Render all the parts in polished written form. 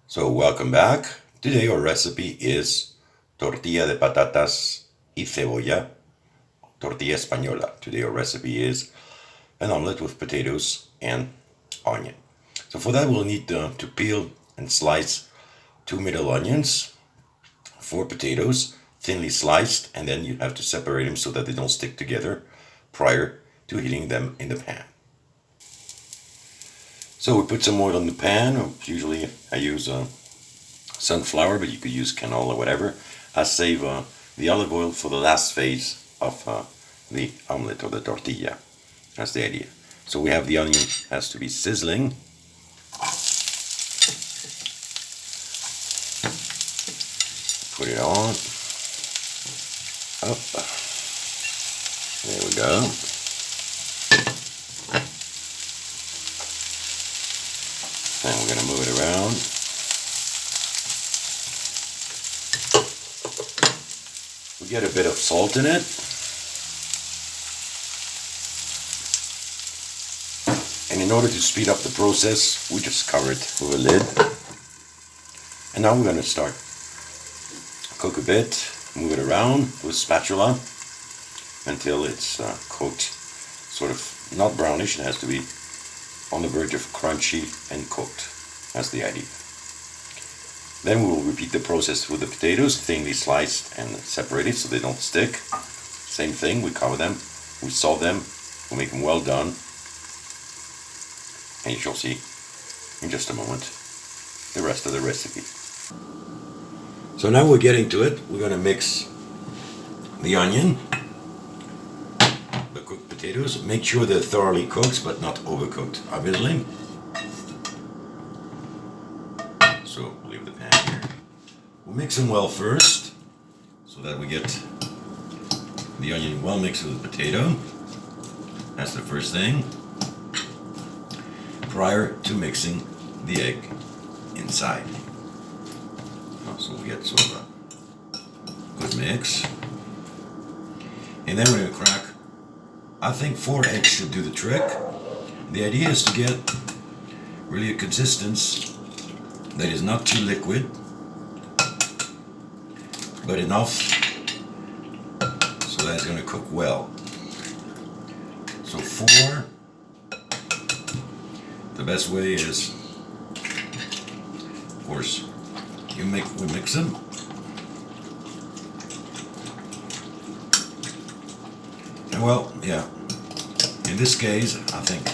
So welcome back. Today our recipe is tortilla de patatas y cebolla, tortilla española. Today our recipe is an omelet with potatoes and onion. So for that we'll need to peel and slice 2 middle onions, 4 potatoes, thinly sliced, and then you have to separate them so that they don't stick together prior to heating them in the pan. So we put some oil in the pan. Usually I use sunflower, but you could use canola, whatever. I save the olive oil for the last phase of the omelet or the tortilla. That's the idea. So we have the onion has to be sizzling. Put it on. Up. There we go. And we're going to move it around. We get a bit of salt in it. And in order to speed up the process, we just cover it with a lid. And now we're going to start. Cook a bit, move it around with a spatula until it's cooked. Sort of not brownish, it has to be on the verge of crunchy and cooked. That's the idea. Then we will repeat the process with the potatoes, thinly sliced and separated so they don't stick. Same thing, we cover them, we salt them, we make them well done. And you shall see in just a moment the rest of the recipe. So now we're getting to it. We're going to mix the onion, the cooked potatoes. Make sure they're thoroughly cooked but not overcooked, obviously. So we'll leave the pan here. We'll mix them well first so that we get the onion well mixed with the potato. That's the first thing. Prior to mixing the egg inside. So we get sort of a good mix. And then we're going to crack, I think 4 eggs should do the trick. The idea is to get really a consistency that is not too liquid, but enough so that it's going to cook well. So 4, the best way is, of course, we mix them. And well, yeah, in this case, I think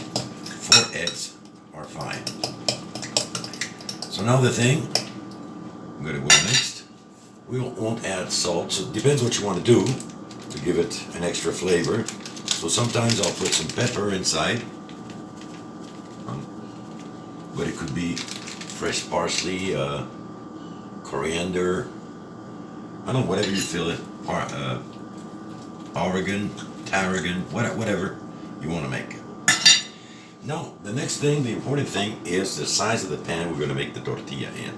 4 eggs are fine. So now the thing, we got it well mixed. We won't add salt, so it depends what you want to do to give it an extra flavor. So sometimes I'll put some pepper inside, but it could be fresh parsley, coriander, I don't know, whatever you feel it, oregano, tarragon, whatever you want to make. Now, the next thing, the important thing, is the size of the pan we're going to make the tortilla in.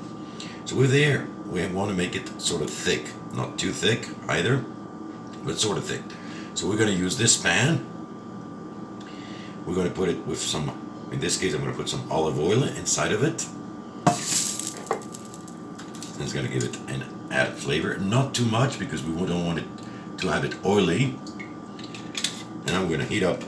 So we're there. We want to make it sort of thick, not too thick either, but sort of thick. So we're going to use this pan. We're going to put it with some, in this case I'm going to put some olive oil inside of it. It's going to give it an added flavor, not too much because we don't want it to have it oily. And I'm going to heat up